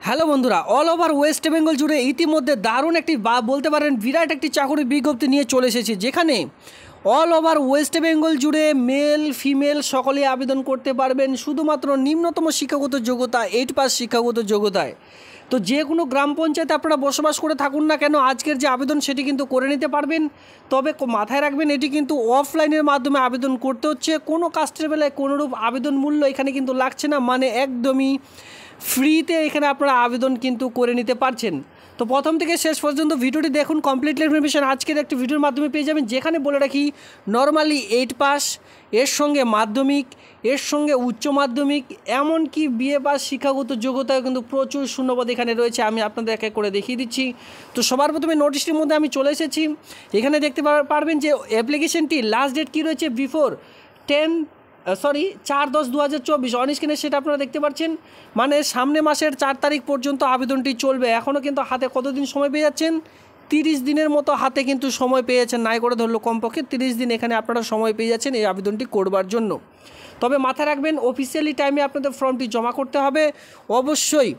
Hello বন্ধুরা, all over West Bengal জুড়ে ইতিমধ্যে দারুণ একটি বলতে পারেন বিরাট একটি চাকরির বিজ্ঞপ্তি নিয়ে চলে এসেছে, যেখানে অল ওভার ওয়েস্ট বেঙ্গল জুড়ে মেল ফিমেল সকলেই আবেদন করতে পারবেন শুধুমাত্র নিম্নতম শিক্ষাগত যোগ্যতা 8 পাস শিক্ষাগত যোগ্যতায়। তো যে কোনো গ্রাম পঞ্চায়েতে আপনারা বসবাস করে থাকুন না কেন, আজকের যে আবেদন সেটি কিন্তু করে নিতে পারবেন। তবে মাথায় রাখবেন, এটি কিন্তু অফলাইনের মাধ্যমে আবেদন করতে হচ্ছে। কোনো কাস্টের বেলায় কোনোরূপ আবেদন মূল্য এখানে কিন্তু লাগছে না, মানে একদমই ফ্রিতে এখানে আপনারা আবেদন কিন্তু করে নিতে পারছেন। তো প্রথম থেকে শেষ পর্যন্ত ভিডিওটি দেখুন, কমপ্লিটলি ইনফরমেশন আজকের একটি ভিডিওর মাধ্যমে পেয়ে যাবেন, যেখানে বলে রাখি নর্মালি 8 পাস, এর সঙ্গে মাধ্যমিক, এর সঙ্গে উচ্চ মাধ্যমিক, এমনকি বিএ পাস শিক্ষাগত যোগ্যতায় কিন্তু প্রচুর শূন্যপদ এখানে রয়েছে। আমি আপনাদের এক এক করে দেখিয়ে দিচ্ছি। তো সবার প্রথমে নোটিশটির মধ্যে আমি চলে এসেছি। এখানে দেখতে পারবেন যে অ্যাপ্লিকেশনটি লাস্ট ডেট কী রয়েছে, বিফোর 4/10/2024 অন স্ক্রিনে সেটা আপনারা দেখতে পাচ্ছেন। মানে সামনে মাসের 4 তারিখ পর্যন্ত আবেদনটি চলবে। এখনও কিন্তু হাতে কতদিন সময় পেয়ে যাচ্ছেন, 30 দিনের মতো হাতে কিন্তু সময় পেয়ে যাচ্ছেন। নাই করে ধরলো কমপক্ষে 30 দিন এখানে আপনারা সময় পেয়ে যাচ্ছেন এই আবেদনটি করবার জন্য। তবে মাথায় রাখবেন, অফিসিয়ালি টাইমে আপনাদের ফর্মটি জমা করতে হবে। অবশ্যই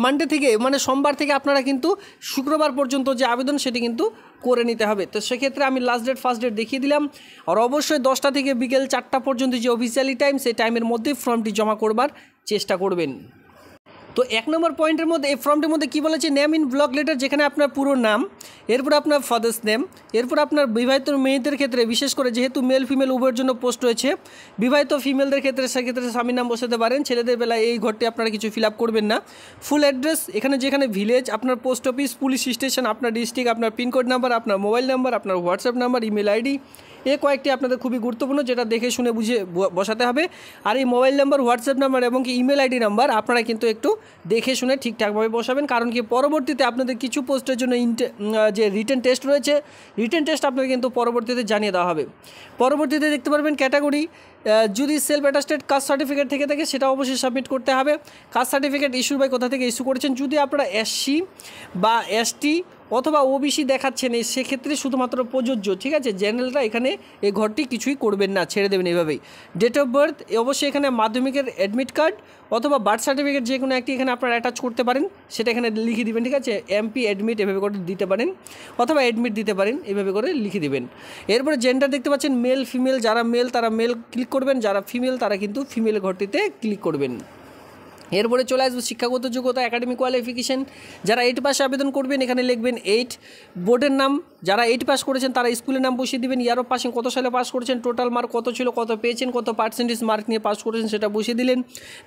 মানডে থেকে, মানে সোমবার থেকে আপনারা কিন্তু শুক্রবার পর্যন্ত যে আবেদন সেটি কিন্তু করে নিতে হবে। তো সেক্ষেত্রে আমি লাস্ট ডেট ফার্স্ট ডেট দেখিয়ে দিলাম। আর অবশ্যই 10টা থেকে বিকেল 4টা পর্যন্ত যে অফিসিয়ালি টাইম, সেই টাইমের মধ্যে ফর্মটি জমা করবার চেষ্টা করবেন। তো 1 নম্বর পয়েন্টের মধ্যে এই ফর্মটির মধ্যে কী বলেছে, নেম ইন ব্লক লেটার, যেখানে আপনার পুরো নাম, এরপর আপনার ফাদার্স নেম, এরপর আপনার বিবাহিত মেয়েদের ক্ষেত্রে বিশেষ করে যেহেতু মেল ফিমেল উভয়ের জন্য পোস্ট রয়েছে, বিবাহিত ফিমেলদের ক্ষেত্রে সেক্ষেত্রে স্বামীর নাম বসাতে পারেন। ছেলেদের বেলায় এই ঘরটি আপনারা কিছু ফিল আপ করবেন না। ফুল অ্যাড্রেস, এখানে যেখানে ভিলেজ, আপনার পোস্ট অফিস, পুলিশ স্টেশন, আপনার ডিস্ট্রিক্ট, আপনার পিনকোড নাম্বার, আপনার মোবাইল নাম্বার, আপনার হোয়াটসঅ্যাপ নাম্বার, ইমেল আইডি, এই কয়েকটি আপনাদের খুবই গুরুত্বপূর্ণ, যেটা দেখে শুনে বুঝে বসাতে হবে। আর এই মোবাইল নাম্বার, হোয়াটসঅ্যাপ নাম্বার এবং কি ইমেল আইডি নাম্বার আপনারা কিন্তু একটু দেখে শুনে ঠিকঠাকভাবে বসাবেন, কারণ কি পরবর্তীতে আপনাদের কিছু পোস্টের জন্য যে রিটেন টেস্ট রয়েছে, রিটেন টেস্ট আপনাদের কিন্তু পরবর্তীতে জানিয়ে দেওয়া হবে। পরবর্তীতে দেখতে পারবেন ক্যাটাগরি, যদি সেলফ অ্যাটাস্টেড কাস্ট সার্টিফিকেট থেকে থাকে সেটা অবশ্যই সাবমিট করতে হবে। কাস্ট সার্টিফিকেট ইস্যু বাই কোথা থেকে ইস্যু করেছেন, যদি আপনারা এসসি বা এসটি অথবা ওবিসি দেখাচ্ছেন সেক্ষেত্রে শুধুমাত্র প্রযোজ্য, ঠিক আছে। জেনারেলরা এখানে এই ঘরটি কিছুই করবেন না, ছেড়ে দেবেন এইভাবেই। ডেট অফ বার্থ অবশ্যই এখানে মাধ্যমিকের অ্যাডমিট কার্ড অথবা বার্থ সার্টিফিকেট যে কোনো একটি এখানে আপনারা অ্যাটাচ করতে পারেন, সেটা এখানে লিখে দিবেন, ঠিক আছে। এমপি অ্যাডমিট এভাবে করে দিতে পারেন, অথবা অ্যাডমিট দিতে পারেন, এভাবে করে লিখে দিবেন। এরপরে জেন্ডার দেখতে পাচ্ছেন মেল ফিমেল, যারা মেল তারা মেল ক্লিক করবেন, যারা ফিমেল তারা কিন্তু ফিমেল ঘরটিতে ক্লিক করবেন। এরপরে চলে আসবে শিক্ষাগত যোগ্যতা, একাডেমিক কোয়ালিফিকেশন। যারা 8 পাসে আবেদন করবেন এখানে লিখবেন 8, বোর্ডের নাম, যারা 8 পাস করেছেন তারা স্কুলের নাম বসিয়ে দিবেন, ইয়ার অফ পাসিং কত সালে পাস করেছেন, টোটাল মার্ক কত ছিল, কত পেয়েছেন, কত পার্সেন্টেজ মার্ক নিয়ে পাস করেছেন সেটা বসিয়ে দিলেন।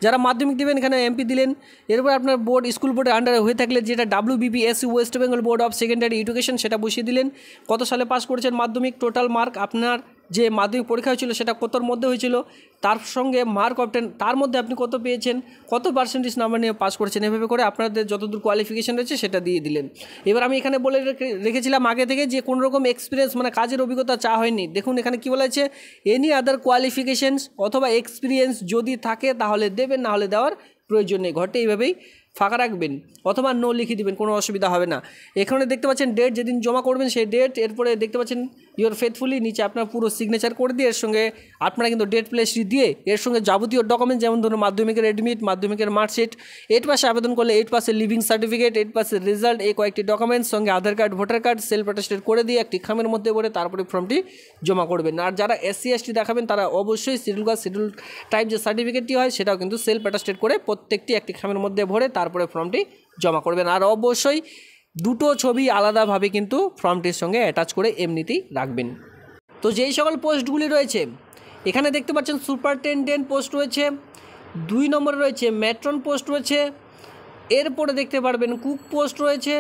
যারা মাধ্যমিক দেবেন এখানে এমপি দিলেন। এরপর আপনার বোর্ড স্কুল বোর্ডের আন্ডারে হয়ে থাকলে যেটা WBPSC West Bengal board of secondary education, সেটা বসিয়ে দিলেন। কত সালে পাস করেছেন মাধ্যমিক, টোটাল মার্ক আপনার যে মাধ্যমিক পরীক্ষা হয়েছিল সেটা কতর মধ্যে হয়েছিল, তার সঙ্গে মার্ক অফ 10, তার মধ্যে আপনি কত পেয়েছেন, কত পার্সেন্টেজ নাম্বার নিয়ে পাস করেছেন, এভাবে করে আপনাদের যতদূর কোয়ালিফিকেশন রয়েছে সেটা দিয়ে দিলেন। এবার আমি এখানে বলে রেখেছিলাম আগে থেকে যে কোনো রকম এক্সপিরিয়েন্স মানে কাজের অভিজ্ঞতা চা হয়নি। দেখুন এখানে কী বলা আছে, এনি আদার কোয়ালিফিকেশানস অথবা এক্সপিরিয়েন্স যদি থাকে তাহলে দেবেন, না হলে দেওয়ার প্রয়োজন নেই। ঘরটা এইভাবেই ফাঁকা রাখবেন অথবা নো লিখে দিবেন, কোনো অসুবিধা হবে না। এখানে দেখতে পাচ্ছেন ডেট, যেদিন জমা করবেন সেই ডেট, এরপরে দেখতে পাচ্ছেন ইউর ফেথফুলি, নিচে আপনার পুরো সিগনেচার করে দিয়ে এর সঙ্গে আপনারা কিন্তু ডেট প্লেস দিয়ে এর সঙ্গে যাবতীয় ডকুমেন্ট, যেমন ধরুন মাধ্যমিকের অ্যাডমিট, মাধ্যমিকের মার্কশিট, 8 পাসে আবেদন করলে 8 পাসের লিভিং সার্টিফিকেট, 8 পাসের রেজাল্ট, এই কয়েকটি ডকুমেন্টস সঙ্গে Aadhaar card, voter card self attested করে দিয়ে একটি খামের মধ্যে ভরে তারপরে ফর্মটি জমা করবেন। আর যারা SC ST দেখাবেন তারা অবশ্যই শিডিউল কাস্ট শিডিউল টাইপ যে সার্টিফিকেটটি হয় সেটাও কিন্তু সেলফ অ্যাটাস্টেড করে প্রত্যেকটি একটি খামের মধ্যে ভরে তারপরে ফর্মটি জমা করবেন। আর অবশ্যই দুটো ছবি আলাদাভাবে কিন্তু ফর্মটির সঙ্গে অ্যাটাচ করে এমনিতেই রাখবেন। তো যেই সকল পোস্টগুলি রয়েছে এখানে দেখতে পাচ্ছেন সুপারটেন্ডেন্ট পোস্ট রয়েছে, 2 নম্বরে রয়েছে ম্যাট্রন পোস্ট রয়েছে, এরপরে দেখতে পারবেন কুক পোস্ট রয়েছে,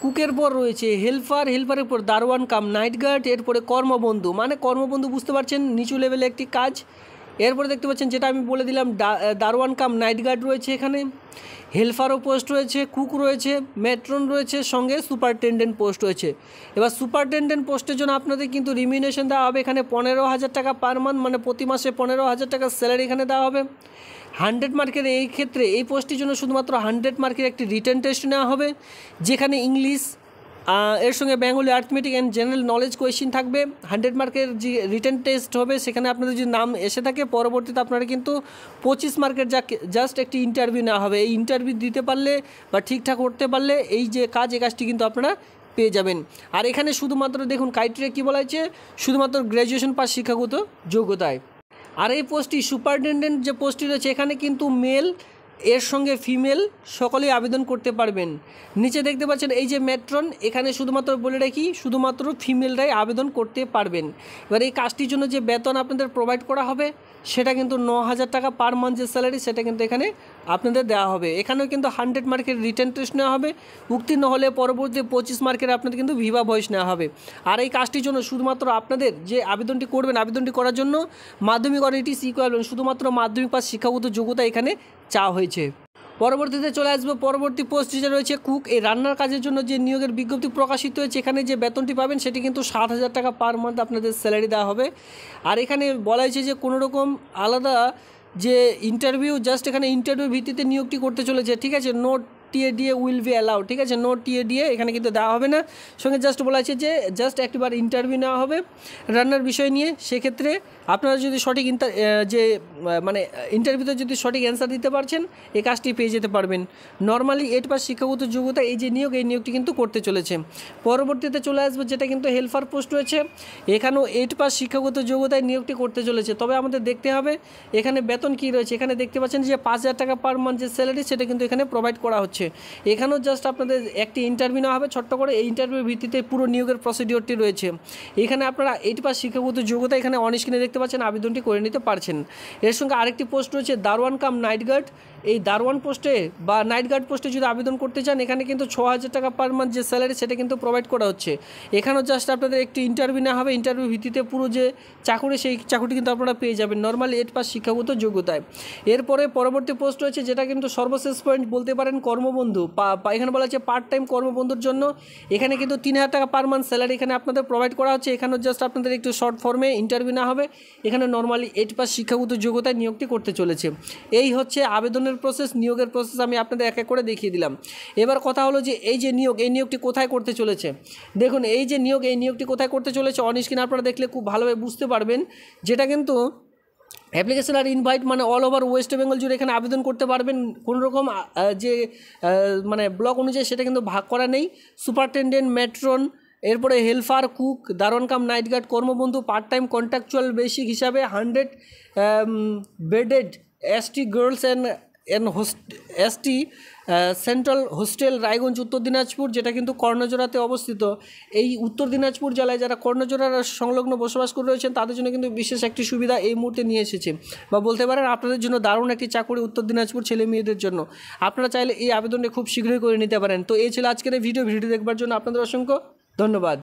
কুকের পর রয়েছে হেল্পার, হেল্পারের পর দারোয়ান কাম নাইট গার্ড, এরপরে কর্মবন্ধু, মানে কর্মবন্ধু বুঝতে পারছেন নিচু লেভেলে একটি কাজ। এরপরে দেখতে পাচ্ছেন যেটা আমি বলে দিলাম দারোয়ান কাম নাইট গার্ড রয়েছে, এখানে হেল্পারও পোস্ট রয়েছে, কুক রয়েছে, ম্যাট্রন রয়েছে, সঙ্গে সুপারটেন্ডেন্ট পোস্ট রয়েছে। এবার সুপারটেন্ডেন্ট পোস্টের জন্য আপনাদের কিন্তু রিমিউনেশন দেওয়া হবে এখানে 15,000 টাকা পার মান্থ, মানে প্রতি মাসে 15,000 টাকা স্যালারি এখানে দেওয়া হবে। 100 মার্কের এই ক্ষেত্রে এই পোস্টের জন্য শুধুমাত্র 100 মার্কের একটি রিটেন টেস্ট নেওয়া হবে, যেখানে ইংলিশ, এর সঙ্গে Bengali arithmetic and general knowledge question থাকবে। 100 মার্কের যে রিটেন টেস্ট হবে সেখানে আপনাদের যদি নাম এসে থাকে পরবর্তীতে আপনারা কিন্তু 25 মার্কের জাস্ট একটি ইন্টারভিউ নেওয়া হবে। এই ইন্টারভিউ দিতে পারলে বা ঠিকঠাক করতে পারলে এই যে কাজটি কিন্তু আপনারা পেয়ে যাবেন। আর এখানে শুধুমাত্র দেখুন ক্রাইটেরিয়া কী বলা হয়েছে, শুধুমাত্র গ্র্যাজুয়েশন পাস শিক্ষাগত যোগ্যতায়। আর এই পোস্টটি সুপারিনটেনডেন্ট যে পোস্টটি রয়েছে এখানে কিন্তু মেল এর সঙ্গে ফিমেল সকলেই আবেদন করতে পারবেন। নিচে দেখতে পাচ্ছেন এই যে ম্যাট্রন, এখানে শুধুমাত্র বলে রাখি শুধুমাত্র ফিমেলরাই আবেদন করতে পারবেন। এবার এই কাজটির জন্য যে বেতন আপনাদের প্রোভাইড করা হবে সেটা কিন্তু 9,000 টাকা পার মান্থ যে স্যালারি সেটা কিন্তু এখানে আপনাদের দেওয়া হবে। এখানেও কিন্তু 100 মার্কের রিটেন টেস্ট নেওয়া হবে, উত্তীর্ণ হলে পরবর্তী 25 মার্কের আপনাদের কিন্তু ভিভা ভয়েস নেওয়া হবে। আর এই কাজটির জন্য শুধুমাত্র আপনাদের যে আবেদনটি করবেন, আবেদনটি করার জন্য মাধ্যমিক অর ইটিস ইকুইভ্যালেন্ট শুধুমাত্র মাধ্যমিক পাস শিক্ষাগত যোগ্যতা এখানে চাওয়া হয়েছে। পরবর্তীতে চলে আসবো পরবর্তী পোস্ট যেটা রয়েছে কুক। এই রান্নার কাজের জন্য যে নিয়োগের বিজ্ঞপ্তি প্রকাশিত হয়েছে এখানে যে বেতনটি পাবেন সেটি কিন্তু 7,000 টাকা পার মান্থ আপনাদের স্যালারি দেওয়া হবে। আর এখানে বলা হয়েছে যে কোনো রকম আলাদা যে ইন্টারভিউ, জাস্ট এখানে ইন্টারভিউ ভিত্তিতে নিয়োগটি করতে চলেছে, ঠিক আছে। Note TA DA will be allowed, ঠিক আছে। নো টিএডিএ এখানে কিন্তু দেওয়া হবে না। সঙ্গে জাস্ট বলা আছে যে জাস্ট একটিবার ইন্টারভিউ নেওয়া হবে রান্নার বিষয় নিয়ে। সেক্ষেত্রে আপনারা যদি সঠিক ইন্টারভিউতে যদি সঠিক অ্যান্সার দিতে পারছেন এই কাজটি পেয়ে যেতে পারবেন। নর্মালি 8 পাস শিক্ষাগত যোগ্যতা এই যে নিয়োগ, এই নিয়োগটি কিন্তু করতে চলেছে। পরবর্তীতে চলে আসবে যেটা কিন্তু হেল্পার পোস্ট রয়েছে, এখানেও 8 পাস শিক্ষাগত যোগ্যতায় নিয়োগটি করতে চলেছে। তবে আমাদের দেখতে হবে এখানে বেতন কী রয়েছে। এখানে দেখতে পাচ্ছেন যে 5,000 টাকা পার মান্থ যে স্যালারি সেটা কিন্তু এখানে প্রোভাইড করা হচ্ছে। এখানেও জাস্ট আপনাদের একটি ইন্টারভিউ নেওয়া হবে ছোট্ট করে, এই ইন্টারভিউর ভিত্তিতে পুরো নিয়োগের প্রসিডিওরটি রয়েছে। এখানে আপনারা 8 পাস শিক্ষাগত যোগ্যতা এখানে অন স্ক্রিনে দেখতে পাচ্ছেন আবেদনটি করে নিতে পারছেন। এর সঙ্গে আরেকটি পোস্ট রয়েছে দারোয়ান কাম নাইট গার্ড। এই দারোয়ান পোস্টে বা নাইট গার্ড পোস্টে যদি আবেদন করতে চান এখানে কিন্তু 6,000 টাকা পার মান্থ যে স্যালারি সেটা কিন্তু প্রোভাইড করা হচ্ছে। এখানেও জাস্ট আপনাদের একটি ইন্টারভিউ নেওয়া হবে, ইন্টারভিউ ভিত্তিতে পুরো যে চাকুরি সেই চাকুরিটি কিন্তু আপনারা পেয়ে যাবেন নর্মালি 8 পাস শিক্ষাগত যোগ্যতায়। এরপরে পরবর্তী পোস্ট রয়েছে যেটা কিন্তু সর্বশেষ পয়েন্ট বলতে পারেন কর্মবন্ধু। এখানে বলা হচ্ছে পার্ট টাইম কর্মবন্ধুর জন্য এখানে কিন্তু 3,000 টাকা পার মান্থ স্যালারি এখানে আপনাদের প্রোভাইড করা হচ্ছে। এখানেও জাস্ট আপনাদের একটু শর্ট ফর্মে ইন্টারভিউ নেওয়া হবে। এখানে নর্মালি 8 পাস শিক্ষাগত যোগ্যতায় নিয়োগটি করতে চলেছে। এই হচ্ছে আবেদনের প্রসেস, নিয়োগের প্রসেস আমি আপনাদের এক এক করে দেখিয়ে দিলাম। এবার কথা হলো যে এই যে নিয়োগ, এই নিয়োগটি কোথায় করতে চলেছে। দেখুন এই যে নিয়োগ, এই নিয়োগটি কোথায় করতে চলেছে অন স্ক্রিন আপনারা দেখলে খুব ভালোভাবে বুঝতে পারবেন। যেটা কিন্তু অ্যাপ্লিকেশন আর ইনভাইট মানে অল ওভার ওয়েস্ট বেঙ্গল জুড়ে এখানে আবেদন করতে পারবেন। কোনো রকম যে ব্লক অনুযায়ী সেটা কিন্তু ভাগ করা নেই। সুপারটেন্ডেন্ট, ম্যাট্রন, এরপরে হেল্পার, কুক, দারোয়ান কাম নাইট গার্ড, কর্মবন্ধু, পার্ট টাইম কন্ট্রাকচুয়াল বেসিক হিসাবে 100 bedded ST girls and ST central hostel Raiganj Uttar Dinajpur, যেটা কিন্তু কর্ণজোড়াতে অবস্থিত। এই উত্তর দিনাজপুর জেলায় যারা কর্ণজোড়ার সংলগ্ন বসবাস করে রয়েছেন তাদের জন্য কিন্তু বিশেষ একটি সুবিধা এই মুহূর্তে নিয়ে এসেছে, বা বলতে পারেন আপনাদের জন্য দারুণ একটি চাকরি উত্তর দিনাজপুর ছেলে মেয়েদের জন্য। আপনারা চাইলে এই আবেদনটি খুব শীঘ্রই করে নিতে পারেন। তো এই ছিল আজকের এই ভিডিওটি দেখবার জন্য আপনাদের অসংখ্য ধন্যবাদ।